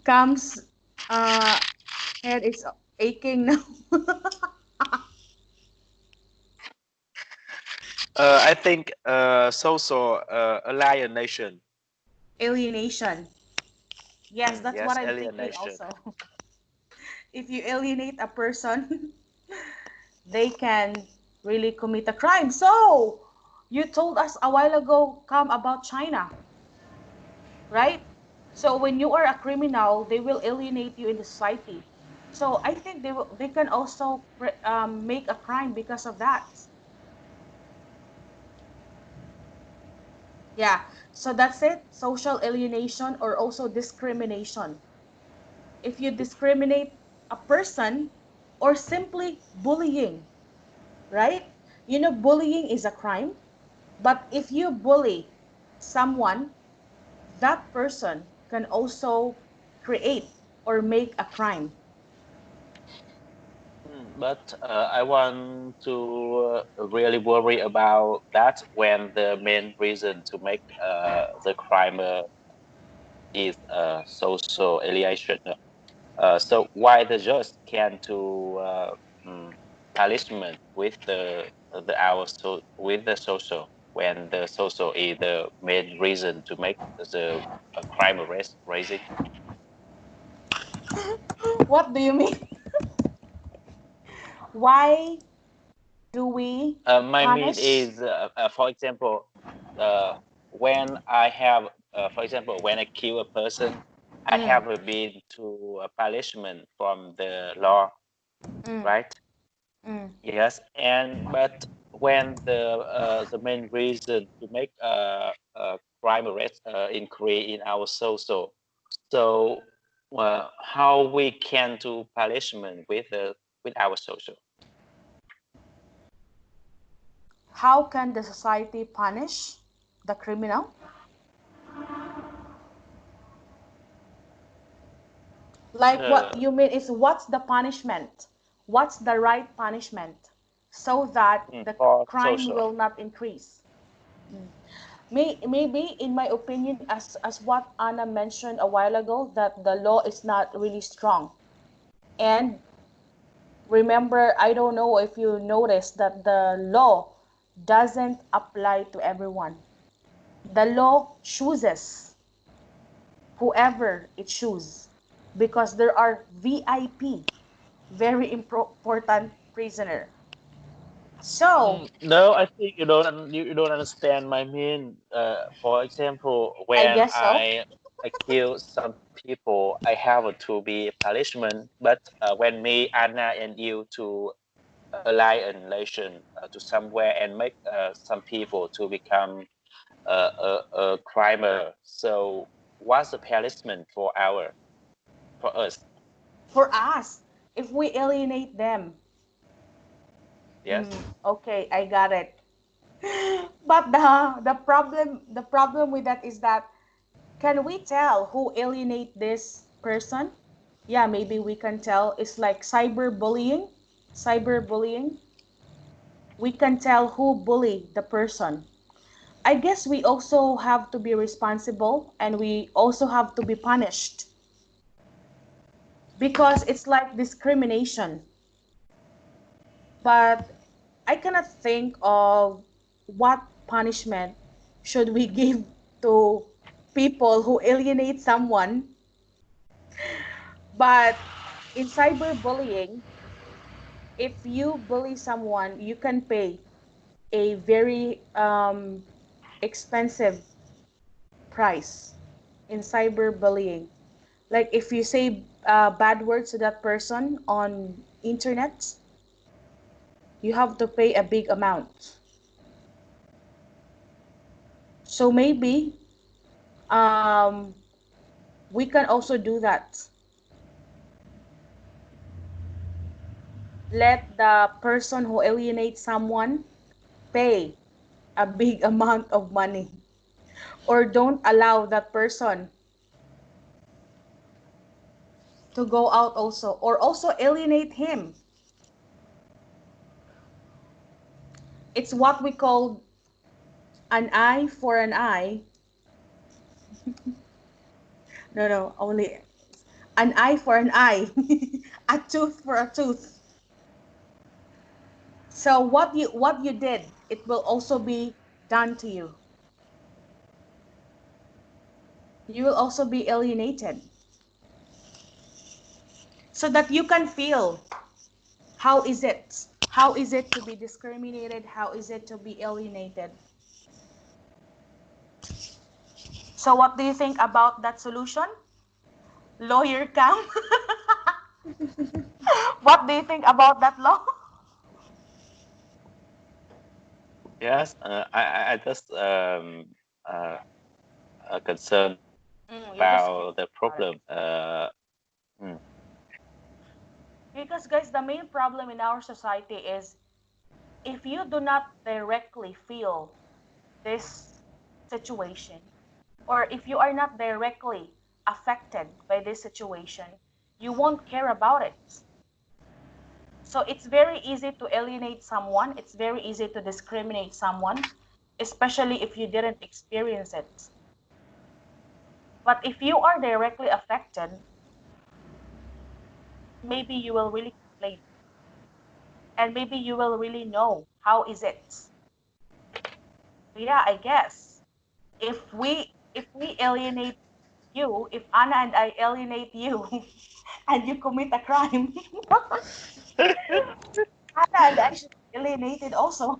Cam's head is aching now. I think social alienation. Alienation. Yes, that's what Yes, I'm thinking alienation. also. If you alienate a person, they can really commit a crime. So, you told us a while ago, come about China, right? So when you are a criminal, they will alienate you in the society. So I think they can also make a crime because of that. Yeah. So that's it. Social alienation or also discrimination. If you discriminate a person or simply bullying, right? You know, bullying is a crime. But if you bully someone, that person can also create or make a crime. But I want to really worry about that when the main reason to make the crime is social alienation. So why the judge can to mm, punishment with the our so with the social when the social is the main reason to make the crime arrest raising. What do you mean? Why do we My mean punish? is, for example, uh, when I have, for example, when I kill a person, I Mm, have been to a punishment from the law, mm, right? mm. Yes, and but when the main reason to make crime arrest increase in our social, so how we can do punishment with our social? How can the society punish the criminal? Like what Uh, you mean is what's the punishment? What's the right punishment so that the for crime social. will not increase? Maybe, in my opinion, as what Anna mentioned a while ago, that the law is not really strong. And remember, I don't know if you noticed that the law doesn't apply to everyone. The law chooses whoever it chooses because there are VIP, very important prisoner. So No, I think you don't understand my mean. For example, I when guess so. I kill some people, I have to be punishment. But when me, Anna, and you to ally a nation to somewhere and make some people to become a crimer. So what's the punishment for for us? For us, if we alienate them, Yes. okay, I got it. But the problem with that is that can we tell who alienate this person? Yeah, maybe we can tell. It's like cyberbullying. Cyberbullying. We can tell who bully the person. I guess we also have to be responsible and we also have to be punished because it's like discrimination. But I cannot think of what punishment should we give to people who alienate someone. But in cyberbullying, if you bully someone, you can pay a very expensive price in cyberbullying. Like if you say bad words to that person on internet, you have to pay a big amount. So maybe um, we can also do that. Let the person who alienates someone pay a big amount of money, or don't allow that person to go out also, or also alienate him. It's what we call an eye for an eye. No, no, only. An eye for an eye, a tooth for a tooth. So what you did, it will also be done to you. You will also be alienated. So that you can feel how is it? How is it to be discriminated? How is it to be alienated? So what do you think about that solution? Lawyer Cam? What do you think about that law? Yes, I just uh, concerned You're just curious about the about it. problem. Mm, Because guys, the main problem in our society is if you do not directly feel this situation, or if you are not directly affected by this situation, you won't care about it. So it's very easy to alienate someone, it's very easy to discriminate someone, especially if you didn't experience it. But if you are directly affected, maybe you will really complain, and maybe you will really know how is it. So yeah, I guess if we alienate you, if Anna and I alienate you and you commit a crime, Anna and I should be alienated also.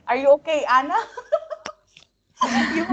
Are you okay, Anna? You